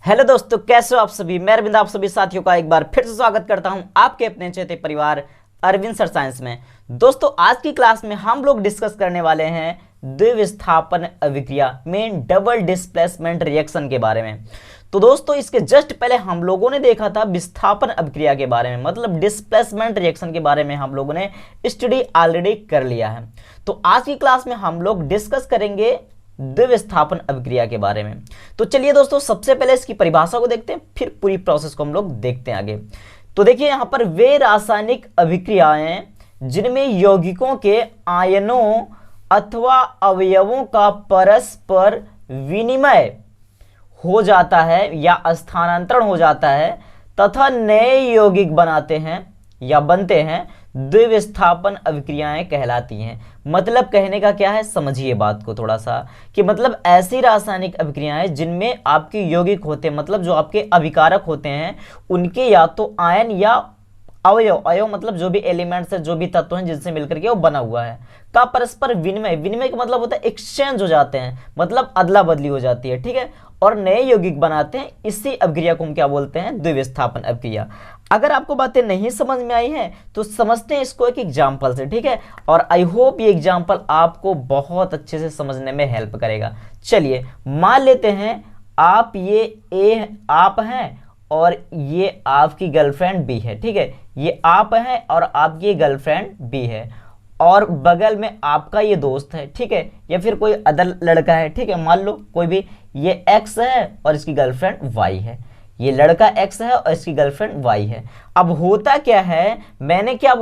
Hello दोस्तों, कैसे हो आप सभी। मैं अरविंद आप सभी साथियों का एक बार फिर से स्वागत करता हूं आपके अपने चहेते परिवार अरविंद सर साइंस में। दोस्तों, आज की क्लास में हम लोग डिस्कस करने वाले हैं द्विविस्थापन अभिक्रिया में डबल डिस्प्लेसमेंट रिएक्शन के बारे में। तो दोस्तों, इसके जस्ट पहले हम लोगों ने देखा था विस्थापन अभिक्रिया के बारे में, मतलब डिस्प्लेसमेंट रिएक्शन के बारे में हम लोगों ने स्टडी ऑलरेडी कर लिया है। तो आज की क्लास में हम लोग डिस्कस करेंगे द्विविस्थापन अभिक्रिया के बारे में। तो चलिए दोस्तों, सबसे पहले इसकी परिभाषा को देखते हैं, फिर पूरी प्रोसेस को हम लोग देखते हैं आगे। तो देखिए, यहां पर वे रासायनिक अभिक्रियाएं जिनमें यौगिकों के आयनों अथवा अवयवों का परस्पर विनिमय हो जाता है या स्थानांतरण हो जाता है तथा नए यौगिक बनाते हैं या बनते हैं, द्विविस्थापन अभिक्रियाएं कहलाती हैं। मतलब कहने का क्या है, समझिए बात को थोड़ा सा, कि मतलब ऐसी रासायनिक अभिक्रियाएं जिनमें आपके यौगिक होते हैं, मतलब जो आपके अभिकारक होते हैं, उनके या तो आयन या अवयव मतलब जो भी एलिमेंट्स है, जो भी तत्व हैं जिनसे मिलकर के वो बना हुआ है, का परस्पर विनिमय का मतलब होता है एक्सचेंज हो जाते हैं, मतलब अदला बदली हो जाती है, ठीक है, और नए यौगिक बनाते हैं। इसी अभिक्रिया को हम क्या बोलते हैं, द्विविस्थापन अभिक्रिया। अगर आपको बातें नहीं समझ में आई हैं तो समझते हैं इसको एक एग्जाम्पल से, ठीक है, और आई होप ये एग्जाम्पल आपको बहुत अच्छे से समझने में हेल्प करेगा। चलिए मान लेते हैं आप ये आप हैं और ये आपकी गर्लफ्रेंड बी है, ठीक है, ये आप हैं और आपकी गर्लफ्रेंड बी है, और बगल में आपका ये दोस्त है, ठीक है, या फिर कोई अदर लड़का है, ठीक है, मान लो कोई भी, ये एक्स है और इसकी गर्लफ्रेंड वाई है, ये लड़का एक्स है और इसकी गर्लफ्रेंड वाई है। अब होता क्या है, मैंने क्या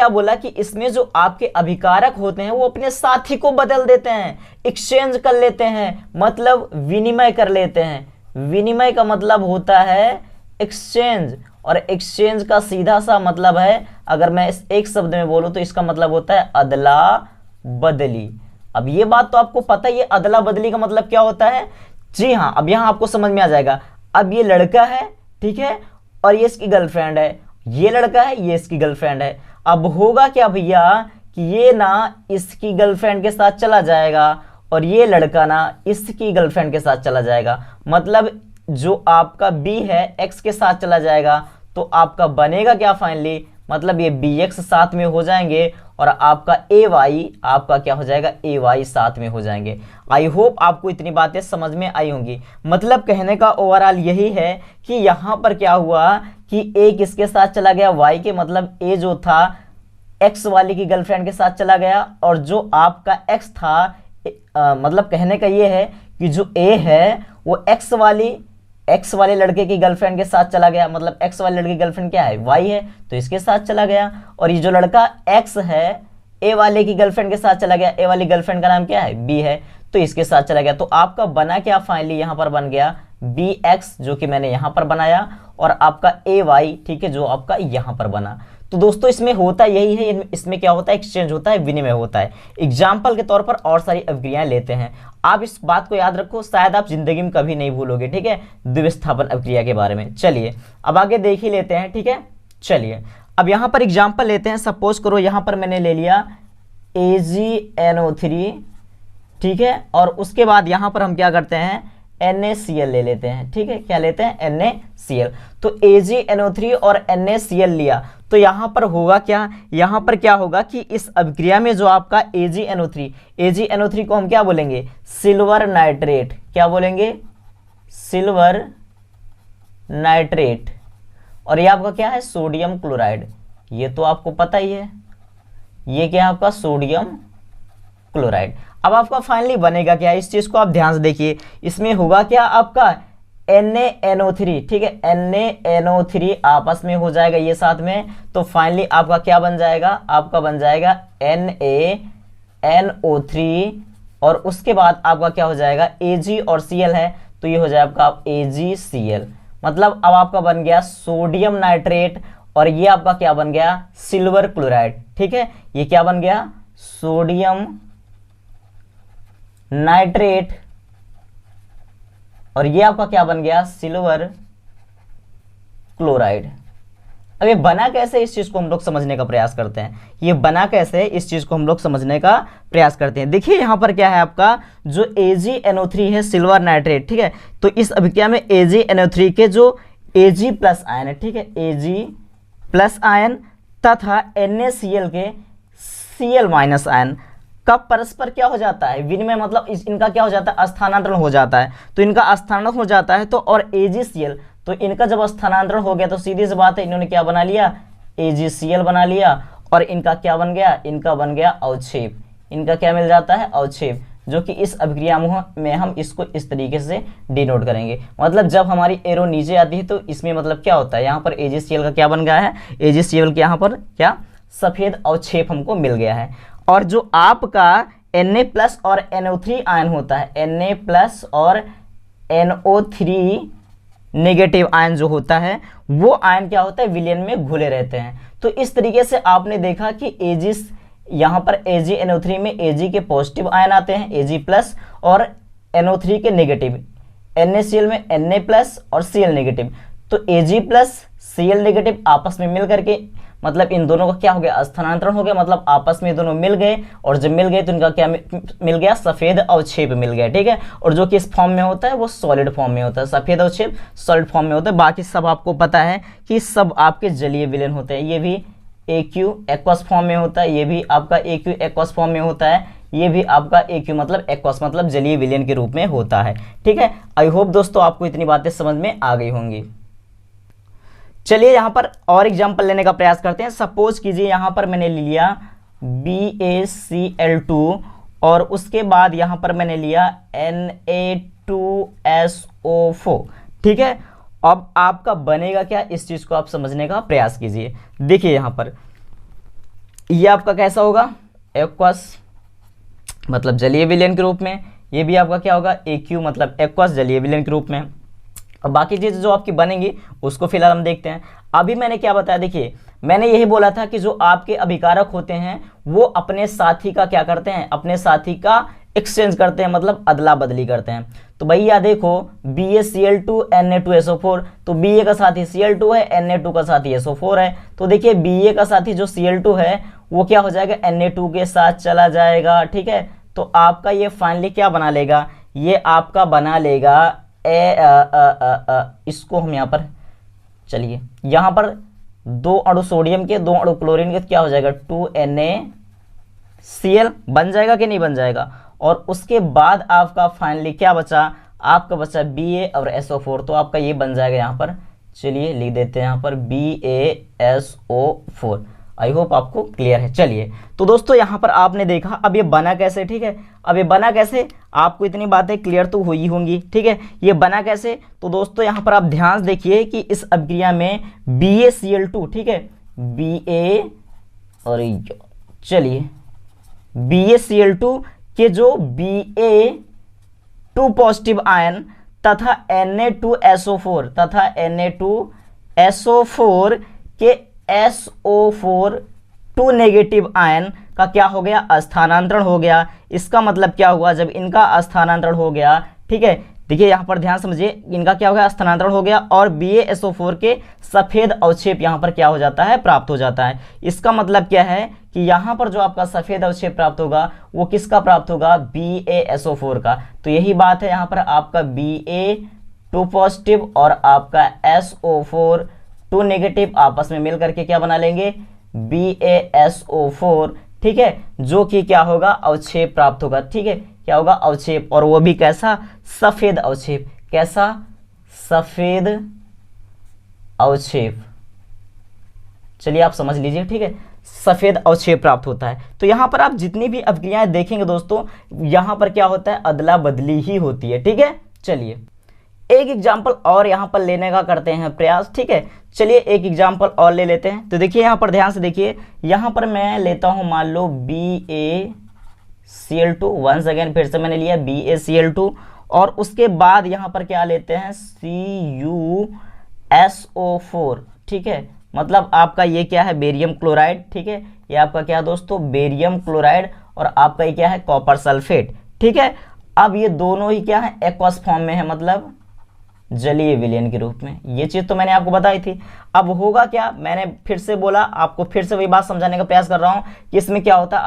बोला कि इसमें जो आपके अभिकारक होते हैं वो अपने साथी को बदल देते हैं, एक्सचेंज कर लेते हैं, मतलब विनिमय कर लेते हैं। विनिमय का मतलब होता है एक्सचेंज, और एक्सचेंज का सीधा सा मतलब है, अगर मैं इस एक शब्द में बोलूं तो इसका मतलब होता है अदला बदली। अब ये बात तो आपको पता ही है, अदला बदली का मतलब क्या होता है। जी हाँ, अब यहां आपको समझ में आ जाएगा। अब ये लड़का है, ठीक है, और ये इसकी गर्लफ्रेंड है, ये लड़का है, ये इसकी गर्लफ्रेंड है। अब होगा क्या भैया कि ये ना इसकी गर्लफ्रेंड के साथ चला जाएगा और ये लड़का ना इसकी गर्लफ्रेंड के साथ चला जाएगा, मतलब जो आपका बी है एक्स के साथ चला जाएगा, तो आपका बनेगा क्या फाइनली, मतलब ये बी एक्स साथ में हो जाएंगे और आपका ए वाई, आपका क्या हो जाएगा, ए वाई साथ में हो जाएंगे। आई होप आपको इतनी बातें समझ में आई होंगी। मतलब कहने का ओवरऑल यही है कि यहां पर क्या हुआ कि ए किसके साथ चला गया, वाई के, मतलब ए जो था एक्स वाली की गर्लफ्रेंड के साथ चला गया, और जो आपका एक्स था मतलब कहने का ये है कि जो ए है वो एक्स वाले लड़के की गर्लफ्रेंड के साथ चला गया, मतलब एक्स वाले लड़के की गर्लफ्रेंड क्या है, वाई है, तो इसके साथ चला गया। और ये जो लड़का एक्स है ए वाले की गर्लफ्रेंड के साथ चला गया, ए वाली गर्लफ्रेंड का नाम क्या है, बी है, तो इसके साथ चला गया। तो आपका बना क्या फाइनली, यहां पर बन गया बी एक्स, जो कि मैंने यहां पर बनाया, और आपका ए वाई, ठीक है, जो आपका यहां पर बना। तो दोस्तों, इसमें होता यही है, इसमें क्या होता है, एक्सचेंज होता है, विनिमय होता है। एग्जाम्पल के तौर पर और सारी अभिक्रियाएं लेते हैं। आप इस बात को याद रखो, शायद आप जिंदगी में कभी नहीं भूलोगे, ठीक है, द्विविस्थापन अभिक्रिया के बारे में। चलिए अब आगे देख ही लेते हैं, ठीक है। चलिए अब यहां पर एग्जाम्पल लेते हैं। सपोज करो यहां पर मैंने ले लिया AgNO3, ठीक है, और उसके बाद यहां पर हम क्या करते हैं, NaCl ले लेते हैं, ठीक है, क्या लेते हैं, NaCl। तो AgNO3 और NaCl लिया, तो यहां पर होगा क्या, यहां पर क्या होगा कि इस अभिक्रिया में जो आपका AgNO3 को हम क्या बोलेंगे, सिल्वर नाइट्रेट, क्या बोलेंगे, सिल्वर नाइट्रेट, और ये आपका क्या है, सोडियम क्लोराइड। ये तो आपको पता ही है, ये क्या है आपका सोडियम क्लोराइड। अब आपका फाइनली बनेगा क्या, इस चीज को आप ध्यान से देखिए। इसमें होगा क्या आपका NaNO3, ठीक है, NaNO3 आपस में हो जाएगा ये साथ में, तो फाइनली आपका क्या बन जाएगा, आपका बन जाएगा NaNO3, और उसके बाद आपका क्या हो जाएगा, Ag और Cl है, तो ये हो जाएगा आपका AgCl। मतलब अब आपका बन गया सोडियम नाइट्रेट, और ये आपका क्या बन गया, सिल्वर क्लोराइड, ठीक है, ये क्या बन गया, सोडियम नाइट्रेट, और ये आपका क्या बन गया, सिल्वर क्लोराइड। अब ये बना कैसे, इस चीज को हम लोग समझने का प्रयास करते हैं। ये बना कैसे, इस चीज को हम लोग समझने का प्रयास करते हैं। देखिए यहाँ पर क्या है, आपका जो AgNO3 है सिल्वर नाइट्रेट, ठीक है, तो इस अभिक्रिया में AgNO3 के जो Ag प्लस आयन है, ठीक है, Ag प्लस आयन तथा NaCl के Cl माइनस आयन का परस्पर क्या हो जाता है, विनिमय, मतलब इनका क्या हो जाता है, स्थानांतरण हो जाता है। तो इनका स्थानांतरण हो जाता है तो, और AgCl, तो इनका जब स्थानांतरण हो गया तो सीधी सी बात है, इन्होंने क्या बना लिया, AgCl बना लिया, और इनका क्या बन गया, इनका बन गया अवक्षेप। इनका क्या मिल जाता है, अवक्षेप, जो कि इस अभिक्रिया में हम इसको इस तरीके से डिनोट करेंगे। मतलब जब हमारी एरो नीचे आती है तो इसमें मतलब क्या होता है, यहाँ पर AgCl का क्या बन गया है, AgCl के यहाँ पर क्या सफेद अवक्षेप हमको मिल गया है। और जो आपका Na प्लस और NO3 आयन होता है, Na प्लस और NO3 नेगेटिव आयन जो होता है, वो आयन क्या होता है, विलयन में घुले रहते हैं। तो इस तरीके से आपने देखा कि यहाँ पर AgNO3 में Ag के पॉजिटिव आयन आते हैं, Ag प्लस, और NO3 के नेगेटिव, NaCl में Na प्लस और Cl नेगेटिव। तो Ag प्लस Cl नेगेटिव आपस में मिल करके, मतलब इन दोनों का क्या हो गया, स्थानांतरण हो गया, मतलब आपस में दोनों मिल गए, और जब मिल गए तो इनका क्या मिल गया, सफेद अवक्षेप मिल गया, ठीक है। और जो कि इस फॉर्म में होता है वो सॉलिड फॉर्म में होता है, सफेद अवक्षेप सॉलिड फॉर्म में होता है। बाकी सब आपको पता है कि सब आपके जलीय विलयन होते हैं। ये भी AQ एक्वस फॉर्म में होता है, ये भी आपका AQ एक्वस फॉर्म में होता है, ये भी आपका AQ मतलब एक्वस मतलब जलीय विलयन के रूप में होता है, ठीक है। आई होप दोस्तों आपको इतनी बातें समझ में आ गई होंगी। चलिए यहाँ पर और एग्जाम्पल लेने का प्रयास करते हैं। सपोज कीजिए यहाँ पर मैंने लिया BaCl2 और उसके बाद यहाँ पर मैंने लिया Na2SO4, ठीक है। अब आपका बनेगा क्या, इस चीज को आप समझने का प्रयास कीजिए। देखिए यहाँ पर ये आपका कैसा होगा, एक्वस मतलब जलीय विलयन के रूप में, ये भी आपका क्या होगा, AQ मतलब एक्वस जलीय विलयन के रूप में। अब बाकी चीज़ जो आपकी बनेंगी उसको फिलहाल हम देखते हैं। अभी मैंने क्या बताया, देखिए मैंने यही बोला था कि जो आपके अभिकारक होते हैं वो अपने साथी का क्या करते हैं, अपने साथी का एक्सचेंज करते हैं, मतलब अदला बदली करते हैं। तो भैया देखो BaCl2 Na2SO4, तो Ba का साथी Cl2 है, Na2 का साथी SO4 है। तो देखिए Ba का साथी जो Cl2 है वो क्या हो जाएगा, Na2 के साथ चला जाएगा, ठीक है। तो आपका ये फाइनली क्या बना लेगा, ये आपका बना लेगा इसको हम यहाँ पर, चलिए यहाँ पर 2 अणु सोडियम के 2 अणु क्लोरीन के, क्या हो जाएगा 2NaCl बन जाएगा कि नहीं बन जाएगा। और उसके बाद आपका फाइनली क्या बचा, आपका बचा Ba और SO4, तो आपका ये बन जाएगा यहाँ पर, चलिए लिख देते हैं यहाँ पर BaSO4। आई होप आपको क्लियर है। चलिए तो दोस्तों यहाँ पर आपने देखा अब ये बना कैसे, ठीक है। अब ये बना कैसे, आपको इतनी बातें क्लियर तो हुई होंगी, ठीक है। ये बना कैसे, तो दोस्तों यहाँ पर आप ध्यान देखिए कि इस अभिक्रिया में BaCl2, ठीक है, Ba और चलिए BaCl2 के जो Ba2 पॉजिटिव आयन तथा Na2SO4 के SO4 2 नेगेटिव आयन का क्या हो गया, स्थानांतरण हो गया। इसका मतलब क्या हुआ, जब इनका स्थानांतरण हो गया, ठीक है, देखिए यहाँ पर ध्यान समझिए, इनका क्या हो गया, स्थानांतरण हो गया, और BaSO4 के सफेद अवक्षेप यहाँ पर क्या हो जाता है, प्राप्त हो जाता है। इसका मतलब क्या है कि यहाँ पर जो आपका सफेद अवक्षेप प्राप्त होगा वो किसका प्राप्त होगा, BaSO4 का। तो यही बात है, यहाँ पर आपका Ba2 पॉजिटिव और आपका SO4 2 नेगेटिव आपस में मिल करके क्या बना लेंगे, BaSO4, ठीक है, जो कि क्या होगा, अवक्षेप प्राप्त होगा, ठीक है, क्या होगा, अवक्षेप, और वो भी कैसा, सफेद अवक्षेप। कैसा, सफेद अवक्षेप। चलिए आप समझ लीजिए, ठीक है, सफेद अवक्षेप प्राप्त होता है। तो यहाँ पर आप जितनी भी अभिक्रियाएं देखेंगे दोस्तों, यहाँ पर क्या होता है, अदला बदली ही होती है, ठीक है। चलिए एक एग्जाम्पल और यहाँ पर लेने का करते हैं प्रयास, ठीक है। चलिए एक एग्जाम्पल और ले लेते हैं। तो देखिए यहाँ पर ध्यान से देखिए, यहाँ पर मैं लेता हूँ मान लो BaCl2, वंस अगेन फिर से मैंने लिया BaCl2, और उसके बाद यहाँ पर क्या लेते हैं, CuSO4, ठीक है, मतलब आपका ये क्या है, बेरियम क्लोराइड, ठीक है, ये आपका क्या है दोस्तों, बेरियम क्लोराइड, और आपका ये क्या है, कॉपर सल्फेट, ठीक है। अब ये दोनों ही क्या है, एक्वस फॉर्म में है, मतलब जलीय विलयन के रूप में। ये चीज तो मैंने आपको बताई थी। अब होगा क्या, मैंने फिर से बोला, आपको फिर से वही बात समझाने का प्रयास कर रहा हूं कि इसमें क्या होता है,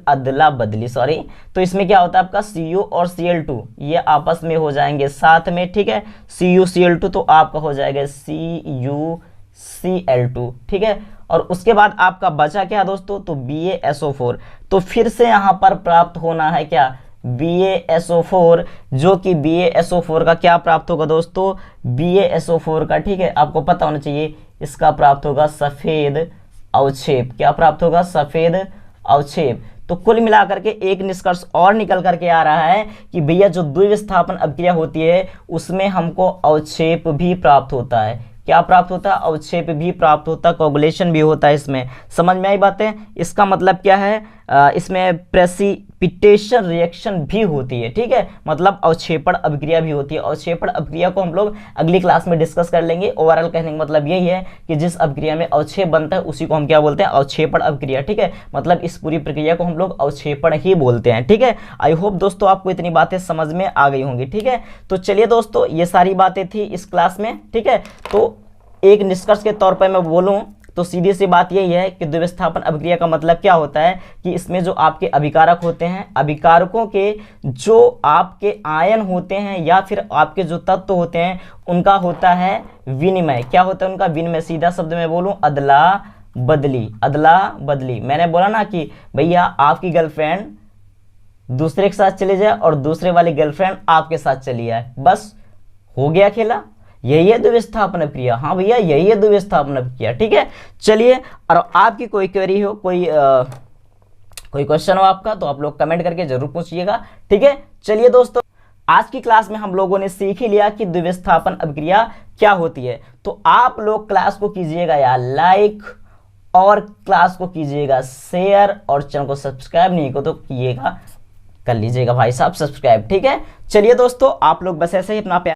अदला बदली सॉरी, तो इसमें क्या होता है आपका Cu और Cl2 ये आपस में हो जाएंगे साथ में, ठीक है, CuCl2 तो आपका हो जाएगा CuCl2, ठीक है। और उसके बाद आपका बचा क्या दोस्तों, तो BaSO4, तो फिर से यहां पर प्राप्त होना है क्या, BaSO4, जो कि BaSO4 का क्या प्राप्त होगा दोस्तों, BaSO4 का, ठीक है, आपको पता होना चाहिए, इसका प्राप्त होगा सफेद अवक्षेप। क्या प्राप्त होगा, सफेद अवक्षेप। तो कुल मिलाकर के एक निष्कर्ष और निकल करके आ रहा है कि भैया जो द्विविस्थापन अभिक्रिया होती है उसमें हमको अवक्षेप भी प्राप्त होता है। क्या प्राप्त होता है, अवक्षेप भी प्राप्त होता है, कोगुलेशन भी होता है इसमें। समझ में आई बातें। इसका मतलब क्या है, इसमें प्रेसिपिटेशन रिएक्शन भी होती है, ठीक है, मतलब अवक्षेपण अभिक्रिया भी होती है। अवक्षेपण अभिक्रिया को हम लोग अगली क्लास में डिस्कस कर लेंगे। ओवरऑल कहने का मतलब यही है कि जिस अभिक्रिया में अवक्षेप बनता है उसी को हम क्या बोलते हैं, अवक्षेपण अभिक्रिया, ठीक है, मतलब इस पूरी प्रक्रिया को हम लोग अवक्षेपण ही बोलते हैं, ठीक है। आई होप दोस्तों आपको इतनी बातें समझ में आ गई होंगी, ठीक है। तो चलिए दोस्तों, ये सारी बातें थी इस क्लास में, ठीक है। तो एक निष्कर्ष के तौर पर मैं बोलूं तो सीधी सी बात यही है कि द्विविस्थापन अभिक्रिया का मतलब क्या होता है कि इसमें जो आपके अभिकारक होते हैं, अभिकारकों के जो आपके आयन होते हैं या फिर आपके जो तत्व होते हैं उनका होता है विनिमय। क्या होता है उनका विनिमय, सीधा शब्द में बोलूं अदला बदली, अदला बदली। मैंने बोला ना कि भैया आपकी गर्लफ्रेंड दूसरे के साथ चली जाए और दूसरे वाली गर्लफ्रेंड आपके साथ चली जाए, बस हो गया खेला। यही है द्विविस्थापन अभिक्रिया। हाँ भैया यही है द्विविस्थापन अभिक्रिया, ठीक है। चलिए, और आपकी कोई क्वेरी हो, कोई क्वेश्चन हो आपका, तो आप लोग कमेंट करके जरूर पूछिएगा, ठीक है। चलिए दोस्तों, आज की क्लास में हम लोगों ने सीख ही लिया कि द्विविस्थापन अभिक्रिया क्या होती है। तो आप लोग क्लास को कीजिएगा यार लाइक, और क्लास को कीजिएगा शेयर, और चैनल को सब्सक्राइब नहीं को तो कीजिएगा, कर लीजिएगा भाई साहब सब्सक्राइब, ठीक है। चलिए दोस्तों, आप लोग बस ऐसे ही अपना